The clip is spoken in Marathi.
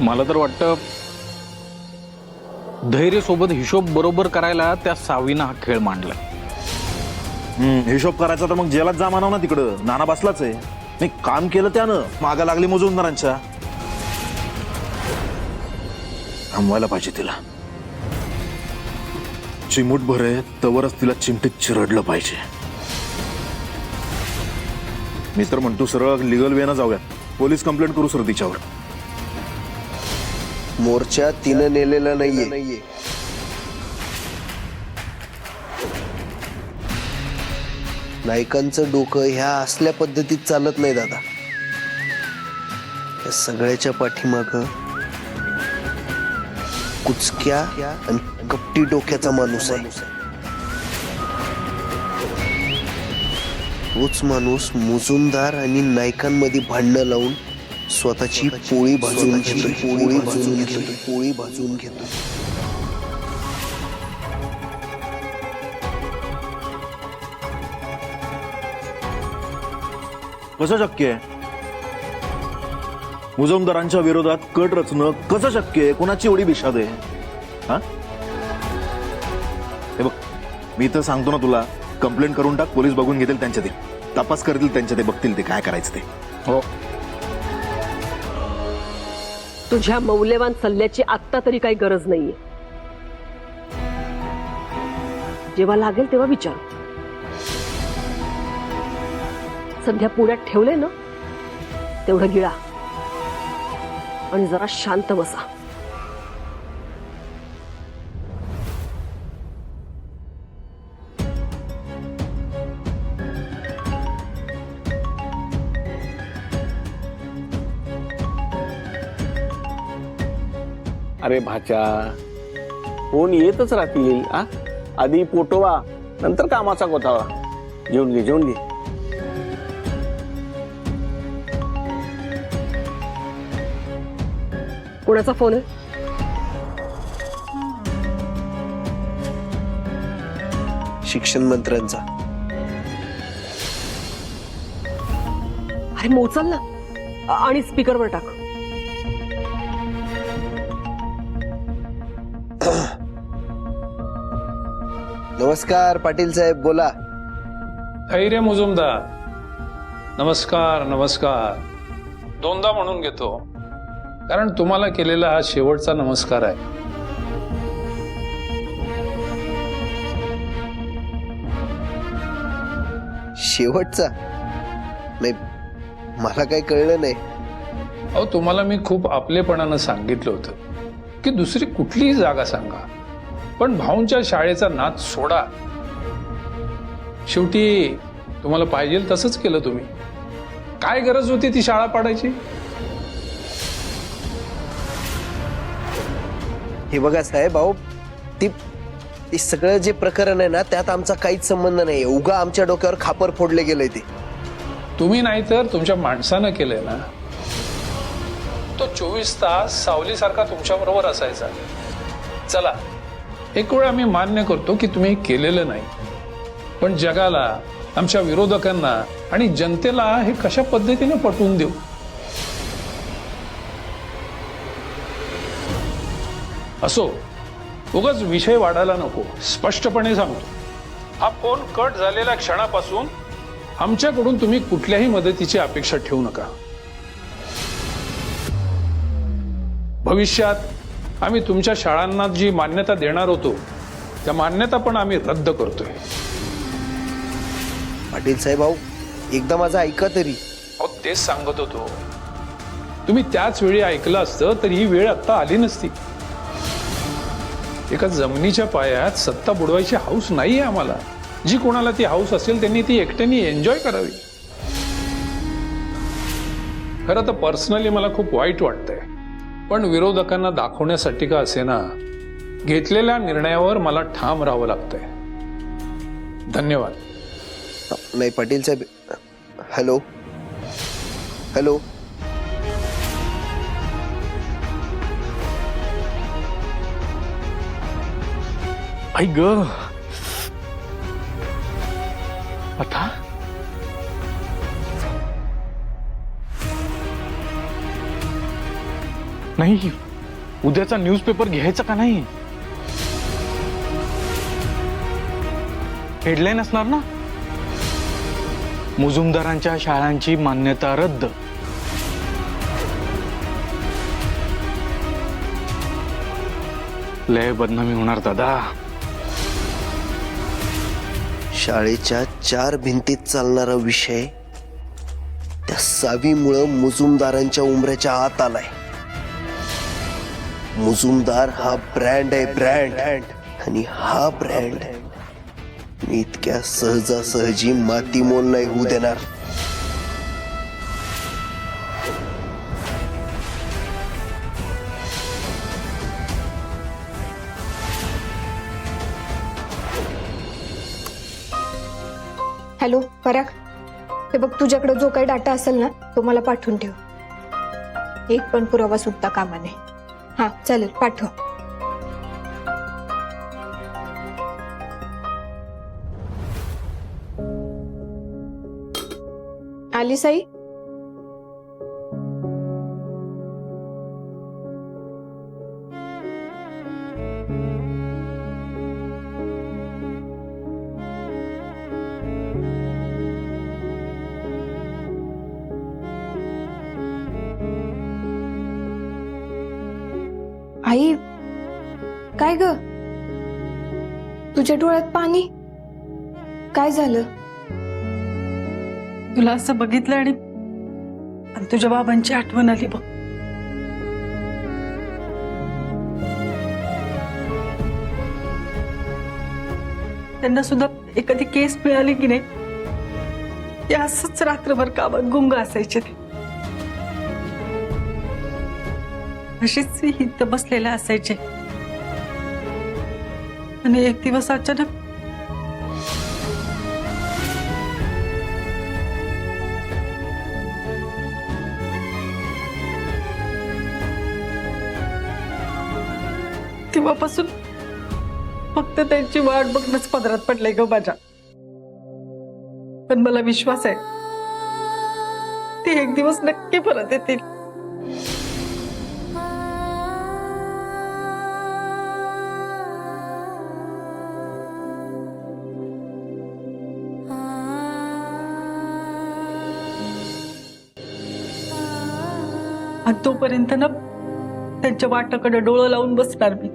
मला तर वाटतं धैर्य सोबत हिशोब बरोबर करायला त्या सावीनं हा खेळ मांडला. हिशोब करायचा तर मग जेलात जा म्हणाव ना. तिकडं नाना बसलाच आहे. नाही काम केलं त्यानं, मागा लागली मुजुमदारांच्या. थांबवायला पाहिजे तिला. चिमूट भर आहे तवरच तिला चिमटीत चिरडलं पाहिजे. मी तर म्हणतो सरळ लिगल वेनं जाऊया. पोलीस कंप्लेंट करू सर तिच्यावर. मोर्चा तिनं नेलेला नाहीये. नायकांचं डोकं ह्या असल्या पद्धतीत चालत नाही दादा. या सगळ्याच्या पाठीमाग कुचक्या आणि कपटी डोक्याचा माणूस आहे. तोच माणूस मुजुमदार आणि नायकांमध्ये भांडणं लावून स्वतःची पोळी भाजून घेतो. कसं शक्य आहे? मुजुमदारांच्या विरोधात कट रचणं कसं शक्य आहे? कोणाची एवढी विषाद आहे? हा, हे बघ, मी तर सांगतो ना तुला, कंप्लेंट करून टाक. पोलीस बघून घेतील त्यांच्या, ते तपास करतील त्यांच्या, ते बघतील ते काय करायचं ते. हो, तुझ्या मौल्यवान सल्ल्याची आत्ता तरी काही गरज नाहीये. जेव्हा लागेल तेव्हा विचार. सध्या पुण्यात ठेवले ना, तेवढं गिळा आणि जरा शांत बसा. अरे भाच्या, फोन येतच राहतील. आधी पोटवा, नंतर कामाचा गोतावा. जेवून घे. कोणाचा फोन आहे? शिक्षण मंत्र्यांचा. अरे मोचल ना आणि स्पीकरवर टाक. नमस्कार पाटील साहेब, बोला. धैर्य मुजुमदार, नमस्कार. दोनदा म्हणून घेतो, कारण तुम्हाला केलेला हा शेवटचा नमस्कार आहे. शेवटचा? नाही, मला काही कळलं नाही. अहो, तुम्हाला मी खूप आपलेपणानं सांगितलं होतं की दुसरी कुठलीही जागा सांगा, पण भाऊंच्या शाळेचा नाद सोडा. शेवटी तुम्हाला पाहिजे तसंच केलं तुम्ही. काय गरज होती ती शाळा पाडायची? हे बघा साहेब, अहो ती सगळं जे प्रकरण आहे ना, त्यात आमचा काहीच संबंध नाही. उगा आमच्या डोक्यावर खापर फोडले गेलंय ते. तुम्ही नाही तर तुमच्या माणसानं केलंय ना. तो 24 तास सावलीसारखा तुमच्या बरोबर असायचा. चला, एक वेळ आम्ही मान्य करतो की तुम्ही केलेलं नाही, पण जगाला, आमच्या विरोधकांना आणि जनतेला हे कशा पद्धतीने पटवून देऊ? असो, उगाच विषय वाढायला नको. स्पष्टपणे सांगतो, हा फोन कट झालेल्या क्षणापासून आमच्याकडून तुम्ही कुठल्याही मदतीची अपेक्षा ठेवू नका. भविष्यात आम्ही तुमच्या शाळांना जी मान्यता देणार होतो, त्या मान्यता पण आम्ही रद्द करतोय. पाटील साहेब, अहो एकदा माझं ऐका तरी. अहो, तेच सांगत होतो. तुम्ही त्याच वेळी ऐकलं असतं तर ही वेळ आता आली नसती. एका जमिनीच्या पायात सत्ता बुडवायची हौस नाहीये आम्हाला. जी कोणाला ती हौस असेल त्यांनी ती एकट्याने एन्जॉय करावी. खरं तर पर्सनली मला खूप वाईट वाटतंय, पण विरोधकांना दाखवण्यासाठी का असेना, घेतलेल्या निर्णयावर मला ठाम राहावं लागतंय. धन्यवाद. नाही पाटील साहेब, हॅलो. आई ग, आता नाही, उद्याचा न्यूजपेपर घ्यायचा का नाही? हेडलाईन असणार ना, मुजुमदारांच्या शाळांची मान्यता रद्द. लय बदनामी होणार दादा. शाळेच्या 4 भिंतीत चालणारा विषय त्या सावीमुळं मुजुमदारांच्या उमऱ्याच्या आत आलाय. मुजुमदार हा ब्रँड आहे, ब्रँड. आणि हा ब्रँड मी इतक्या सहजासहजी मातीमोल नाही होऊ देणार. हॅलो पराग, हे बघ, तुझ्याकडे जो काही डाटा असेल ना तो मला पाठवून ठेव. एक पण पुरावा सुटता कामा नये. हा चालेल, पाठव. आली साई? आई, काय ग, तुझ्या डोळ्यात पाणी? काय झालं? तुला असं बघितलं आणि तुझ्या बाबांची आठवण आली बघ. त्यांना सुद्धा एखादी केस मिळाली की नाही, ते असंच रात्रभर कामात गुंग असायचे. ते अशीच इथं बसलेले असायचे आणि एक दिवस अचानक तेव्हापासून फक्त त्यांची वाट बघणंच पदरात पडलंय ग माझ्या. पण मला विश्वास आहे ते एक दिवस नक्की परत येतील. आणि तोपर्यंत ना त्यांच्या वाटाकडे डोळं लावून बसणार मी.